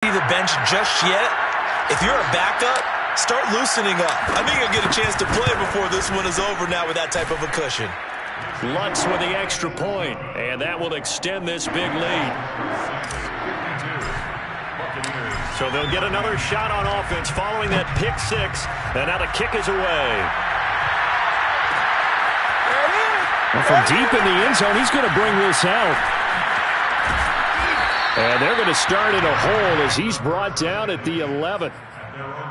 The bench just yet. If you're a backup, start loosening up. I think you'll get a chance to play before this one is over now with that type of a cushion. Lutz with the extra point, and that will extend this big lead. So they'll get another shot on offense following that pick six, and now the kick is away. Well, from deep in the end zone, he's going to bring this out. And they're going to start in a hole as he's brought down at the 11.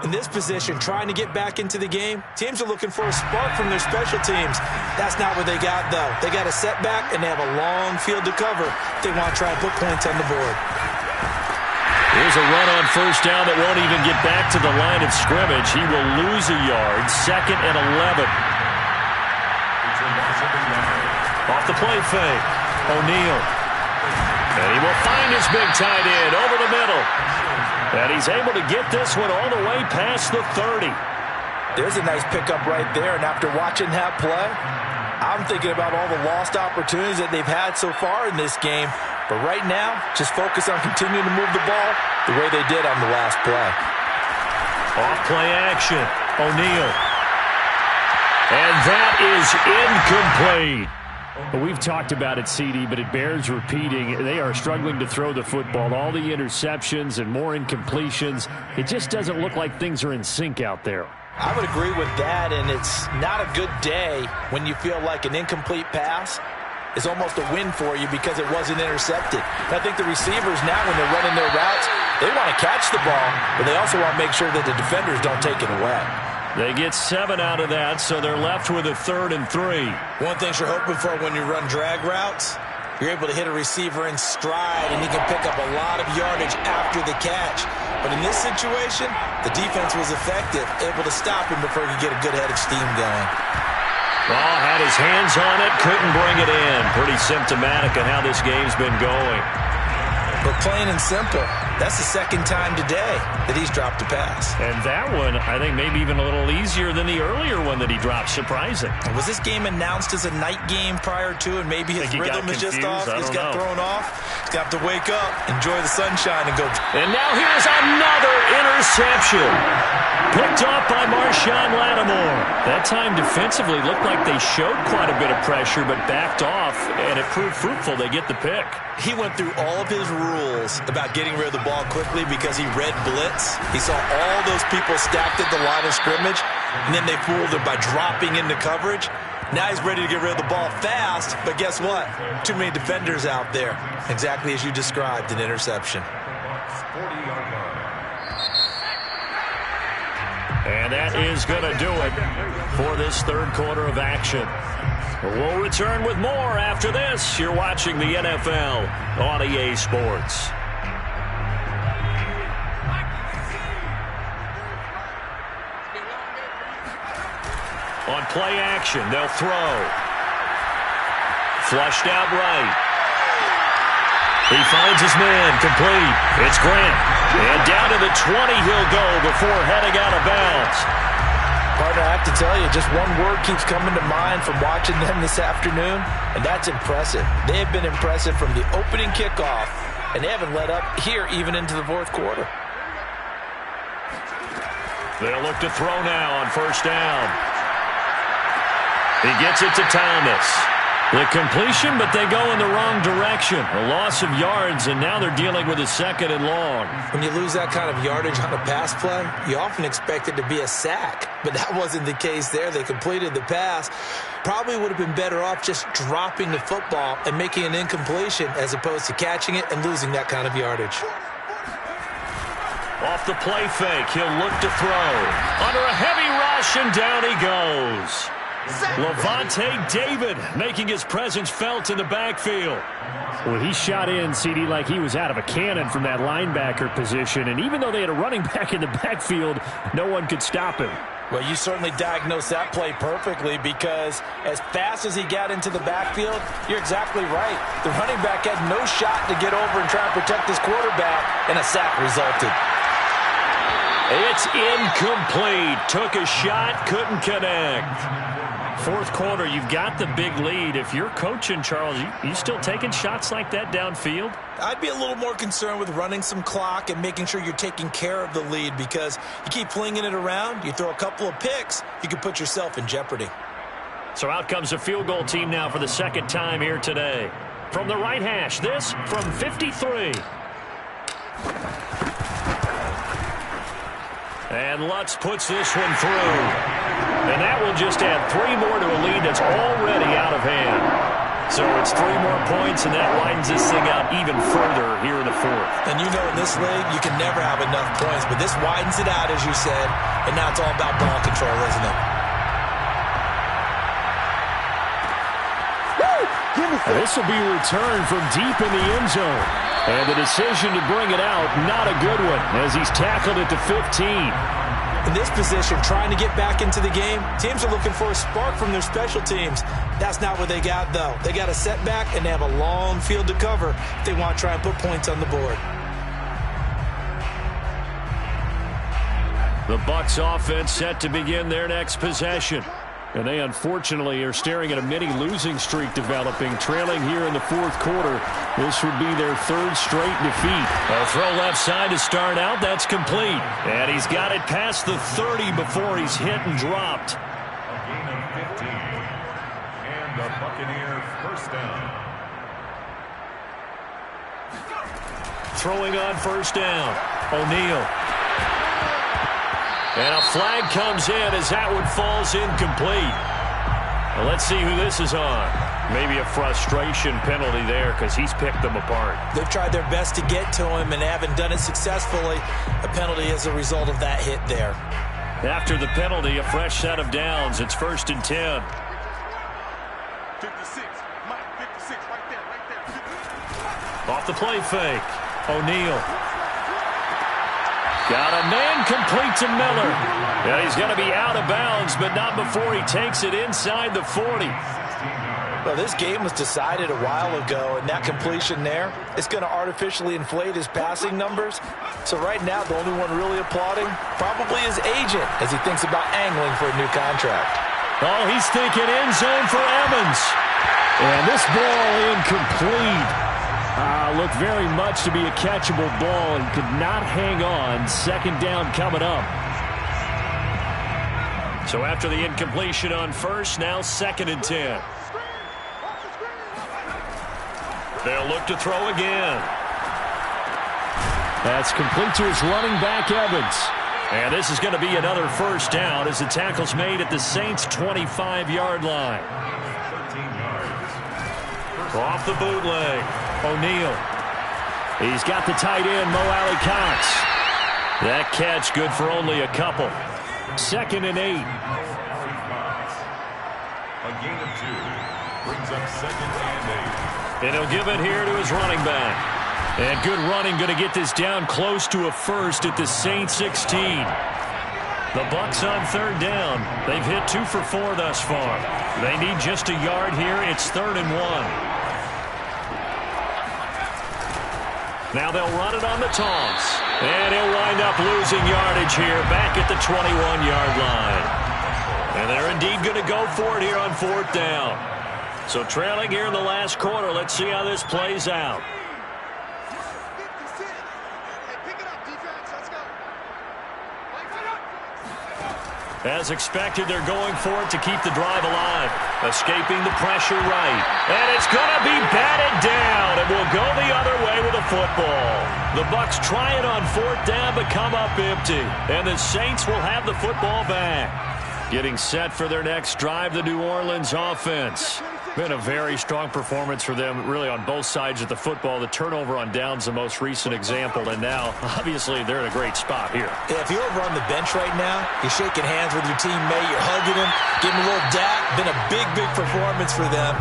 In this position, trying to get back into the game, teams are looking for a spark from their special teams. That's not what they got, though. They got a setback, and they have a long field to cover if they want to try and put points on the board. Here's a run on first down that won't even get back to the line of scrimmage. He will lose a yard, 2nd and 11. Off the play fake, O'Neal. And he will find his big tight end over the middle. And he's able to get this one all the way past the 30. There's a nice pickup right there. And after watching that play, I'm thinking about all the lost opportunities that they've had so far in this game. But right now, just focus on continuing to move the ball the way they did on the last play. Off play action, O'Neal. And that is incomplete. We've talked about it, CD, but it bears repeating. They are struggling to throw the football. All the interceptions and more incompletions. It just doesn't look like things are in sync out there. I would agree with that, and it's not a good day when you feel like an incomplete pass is almost a win for you because it wasn't intercepted. And I think the receivers now, when they're running their routes, they want to catch the ball, but they also want to make sure that the defenders don't take it away. They get 7 out of that, so they're left with a 3rd and 3. One thing you're hoping for when you run drag routes, you're able to hit a receiver in stride, and he can pick up a lot of yardage after the catch. But in this situation, the defense was effective, able to stop him before he could get a good head of steam going. Well, had his hands on it, couldn't bring it in. Pretty symptomatic of how this game's been going. But plain and simple, that's the 2nd time today that he's dropped a pass. And that one, I think, maybe even a little easier than the earlier one that he dropped. Surprising. Was this game announced as a night game prior to, and maybe his rhythm is just off? He's got thrown off. He's got to wake up, enjoy the sunshine, and go. And now here's another interception. Picked off by Marshawn Lattimore. That time defensively looked like they showed quite a bit of pressure, but backed off, and it proved fruitful. They get the pick. He went through all of his rules about getting rid of the ball quickly because he read blitz. He saw all those people stacked at the line of scrimmage, and then they fooled him by dropping into coverage. Now he's ready to get rid of the ball fast, but guess what? Too many defenders out there. Exactly as you described, an interception. And that is going to do it for this 3rd quarter of action. We'll return with more after this. You're watching the NFL on EA Sports. On play action, they'll throw. Flushed out right. He finds his man, complete. It's Grant. And down to the 20 he'll go before heading out of bounds. Partner, I have to tell you, just one word keeps coming to mind from watching them this afternoon, and that's impressive. They have been impressive from the opening kickoff, and they haven't let up here even into the 4th quarter. They'll look to throw now on first down. He gets it to Thomas. The completion, but they go in the wrong direction. A loss of yards, and now they're dealing with a 2nd and long. When you lose that kind of yardage on a pass play, you often expect it to be a sack. But that wasn't the case there. They completed the pass. Probably would have been better off just dropping the football and making an incompletion as opposed to catching it and losing that kind of yardage. Off the play fake, he'll look to throw. Under a heavy rush, and down he goes. Lavonte David making his presence felt in the backfield. Well, he shot in, CD, like he was out of a cannon from that linebacker position. And even though they had a running back in the backfield, no one could stop him. Well, you certainly diagnosed that play perfectly because as fast as he got into the backfield, you're exactly right. The running back had no shot to get over and try and protect his quarterback, and a sack resulted. It's incomplete. Took a shot, couldn't connect. Fourth quarter, you've got the big lead. If you're coaching, Charles, you still taking shots like that downfield? I'd be a little more concerned with running some clock and making sure you're taking care of the lead, because you keep flinging it around, you throw a couple of picks, you can put yourself in jeopardy. So out comes a field goal team now for the second time here today. From the right hash, this from 53. And Lutz puts this one through. And that will just add 3 more to a lead that's already out of hand. So it's 3 more points, and that widens this thing out even further here in the fourth. And you know, in this league, you can never have enough points, but this widens it out, as you said, and now it's all about ball control, isn't it? This will be returned from deep in the end zone. And the decision to bring it out, not a good one, as he's tackled it to 15. In this position, trying to get back into the game, teams are looking for a spark from their special teams. That's not what they got, though. They got a setback, and they have a long field to cover if they want to try and put points on the board. The Bucs offense set to begin their next possession. And they, unfortunately, are staring at a mini losing streak developing, trailing here in the fourth quarter. This would be their 3rd straight defeat. A throw left side to start out. That's complete. And he's got it past the 30 before he's hit and dropped. A gain of 15. And the Buccaneers first down. Throwing on first down. O'Neal. And a flag comes in as that one falls incomplete. Well, let's see who this is on. Maybe a frustration penalty there because he's picked them apart. They've tried their best to get to him and haven't done it successfully. A penalty as a result of that hit there. After the penalty, a fresh set of downs. It's 1st and 10. 56. Mike, 56 right there, right there. Off the play fake. O'Neal. Got a man complete to Miller. Yeah, he's going to be out of bounds, but not before he takes it inside the 40. Well, this game was decided a while ago, and that completion there is going to artificially inflate his passing numbers. So right now, the only one really applauding probably his agent as he thinks about angling for a new contract. Oh, he's thinking end zone for Evans. And this ball incomplete. Looked very much to be a catchable ball and could not hang on. Second down coming up. So after the incompletion on first, now 2nd and 10. They'll look to throw again. That's complete to his running back, Evans. And this is going to be another first down as the tackle's made at the Saints' 25-yard line. 13 yards. Off the bootleg. O'Neal. He's got the tight end, Mo Alley-Cox. That catch good for only a couple. 2nd and 8. A gain of 2. Brings up 2nd and 8. And he'll give it here to his running back. And good running, going to get this down close to a first at the Saints 16. The Bucs on 3rd down. They've hit 2 for 4 thus far. They need just a yard here. It's 3rd and 1. Now they'll run it on the toss. And he'll wind up losing yardage here back at the 21-yard line. And they're indeed going to go for it here on 4th down. So trailing here in the last quarter, let's see how this plays out. As expected, they're going for it to keep the drive alive. Escaping the pressure right. And it's going to be batted down. And will go the other way with a football. The Bucs try it on 4th down, but come up empty. And the Saints will have the football back. Getting set for their next drive, the New Orleans offense. Been a very strong performance for them, really, on both sides of the football. The turnover on downs, the most recent example, and now, obviously, they're in a great spot here. Yeah, if you're over on the bench right now, you're shaking hands with your teammate, you're hugging him, giving him a little dap. Been a big, big performance for them.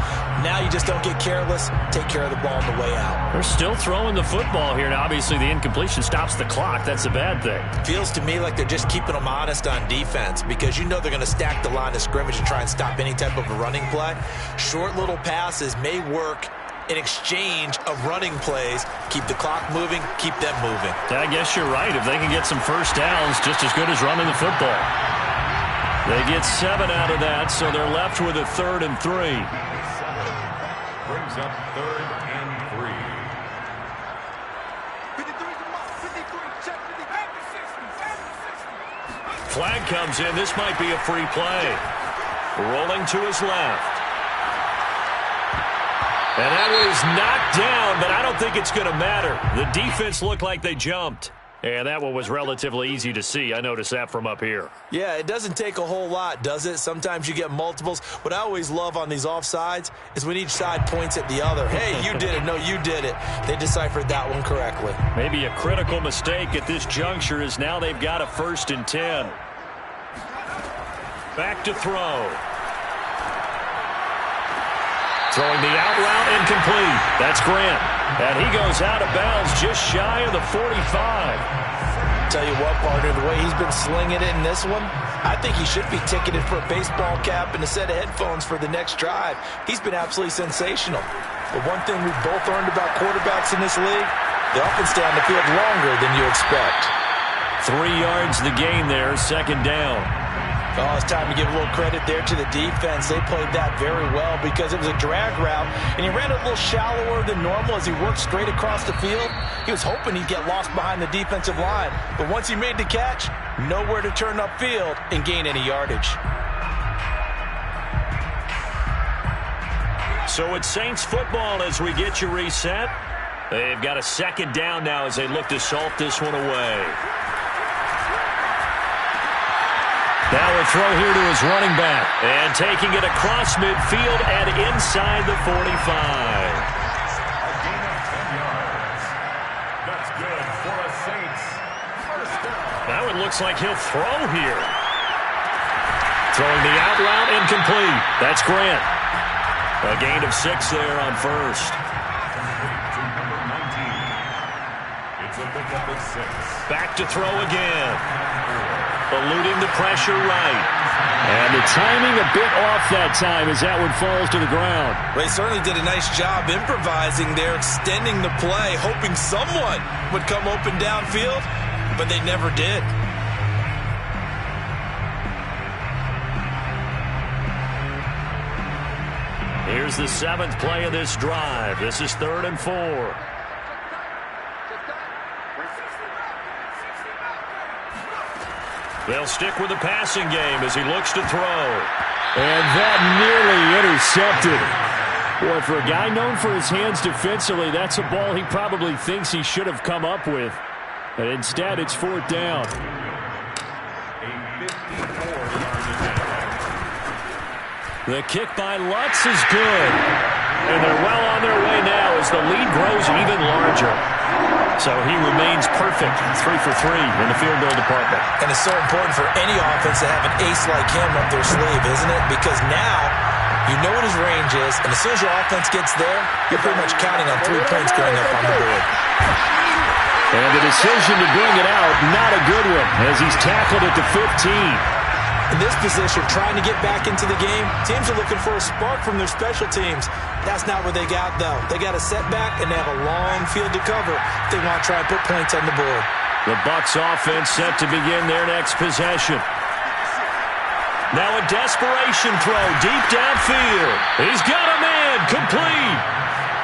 Now you just don't get careless. Take care of the ball on the way out. They're still throwing the football here. Now, obviously, the incompletion stops the clock. That's a bad thing. Feels to me like they're just keeping them honest on defense because you know they're going to stack the line of scrimmage and try and stop any type of a running play. Short little passes may work in exchange of running plays. Keep the clock moving, keep them moving. I guess you're right. If they can get some first downs, just as good as running the football. They get 7 out of that, so they're left with a 3rd and 3. Brings up 3rd and 3. Flag comes in. This might be a free play. Rolling to his left. And that was knocked down, but I don't think it's going to matter. The defense looked like they jumped. And that one was relatively easy to see. I noticed that from up here. Yeah, it doesn't take a whole lot, does it? Sometimes you get multiples. What I always love on these offsides is when each side points at the other. Hey, you did it. No, you did it. They deciphered that one correctly. Maybe a critical mistake at this juncture is now they've got a 1st and 10. Back to throw. Throwing the out route incomplete. That's Grant. And he goes out of bounds just shy of the 45. Tell you what, partner, the way he's been slinging it in this one, I think he should be ticketed for a baseball cap and a set of headphones for the next drive. He's been absolutely sensational. But one thing we've both learned about quarterbacks in this league, they often stay on the field longer than you expect. 3 yards the gain there, 2nd down. Oh, it's time to give a little credit there to the defense. They played that very well because it was a drag route, and he ran a little shallower than normal as he worked straight across the field. He was hoping he'd get lost behind the defensive line, but once he made the catch, nowhere to turn upfield and gain any yardage. So it's Saints football as we get you reset. They've got a 2nd down now as they look to salt this one away. Now a throw here to his running back. And taking it across midfield and inside the 45. A gain of 10 yards. That's good for a Saints 1st down. Now it looks like he'll throw here. Throwing the out route incomplete. That's Grant. A gain of 6 there on 1st. Number 19. It's a pickup of 6. Back to throw again. Eluding the pressure right. And the timing a bit off that time as that one falls to the ground. Well, they certainly did a nice job improvising there, extending the play, hoping someone would come open downfield, but they never did. Here's the 7th play of this drive. This is 3rd and 4. They'll stick with the passing game as he looks to throw. And that nearly intercepted. Boy, for a guy known for his hands defensively, that's a ball he probably thinks he should have come up with. But instead, it's 4th down. The kick by Lutz is good. And they're well on their way now as the lead grows even larger. So he remains perfect, 3 for 3 in the field goal department. And it's so important for any offense to have an ace like him up their sleeve, isn't it? Because now you know what his range is, and as soon as your offense gets there, you're pretty much counting on 3 points going up on the board. And the decision to bring it out, not a good one, as he's tackled at the 15. In this position, trying to get back into the game, teams are looking for a spark from their special teams. That's not what they got, though. They got a setback, and they have a long field to cover if they want to try and put points on the board. The Bucs offense set to begin their next possession. Now a desperation throw deep downfield. He's got a man, complete.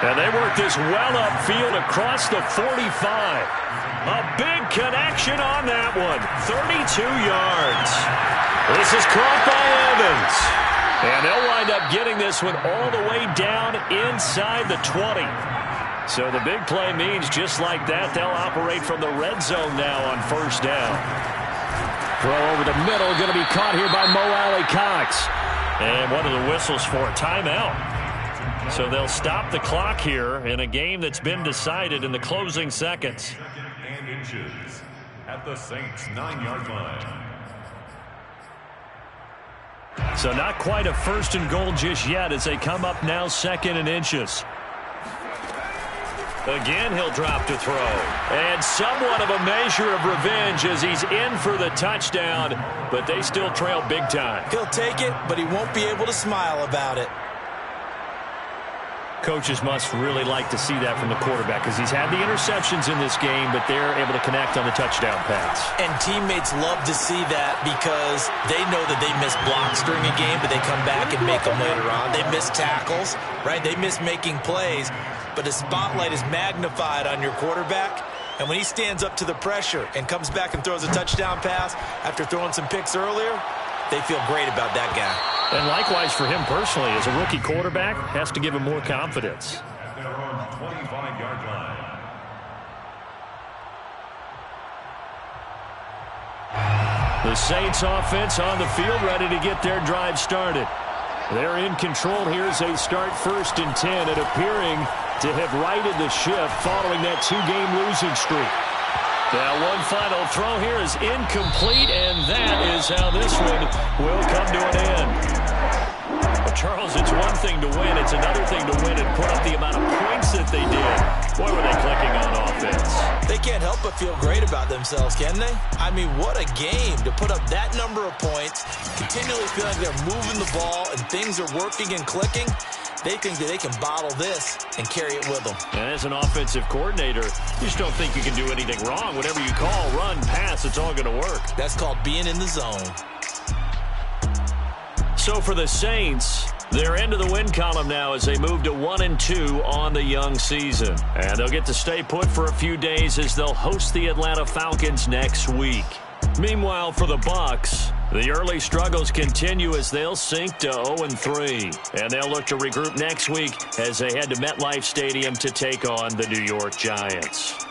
And they work this well upfield across the 45. A big connection on that one. 32 yards. This is caught by Evans. And they'll wind up getting this one all the way down inside the 20. So the big play means just like that, they'll operate from the red zone now on 1st down. Throw over the middle, going to be caught here by Mo Alley-Cox. And what are the whistles for? Timeout. So they'll stop the clock here in a game that's been decided in the closing seconds. And inches at the Saints 9-yard line. So not quite a 1st and goal just yet as they come up now 2nd and inches. Again, he'll drop to throw. And somewhat of a measure of revenge as he's in for the touchdown, but they still trail big time. He'll take it, but he won't be able to smile about it. Coaches must really like to see that from the quarterback because he's had the interceptions in this game, but they're able to connect on the touchdown pass. And teammates love to see that because they know that they miss blocks during a game, but they come back and make them later on. They miss tackles, right? They miss making plays, but the spotlight is magnified on your quarterback. And when he stands up to the pressure and comes back and throws a touchdown pass after throwing some picks earlier, they feel great about that guy. And likewise for him personally, as a rookie quarterback, has to give him more confidence. At their own 25-yard line. The Saints offense on the field, ready to get their drive started. They're in control here as they start 1st and 10 and appearing to have righted the ship following that 2-game losing streak. Now one final throw here is incomplete, and that is how this one will come to an end. Well, Charles, it's one thing to win. It's another thing to win and put up the amount of points that they did. Boy, were they clicking on offense. They can't help but feel great about themselves, can they? I mean, what a game to put up that number of points, continually feeling they're moving the ball and things are working and clicking. They think that they can bottle this and carry it with them. And as an offensive coordinator, you just don't think you can do anything wrong. Whatever you call, run, pass, it's all going to work. That's called being in the zone. So for the Saints, they're into the win column now as they move to 1-2 on the young season. And they'll get to stay put for a few days as they'll host the Atlanta Falcons next week. Meanwhile, for the Bucs, the early struggles continue as they'll sink to 0-3. And they'll look to regroup next week as they head to MetLife Stadium to take on the New York Giants.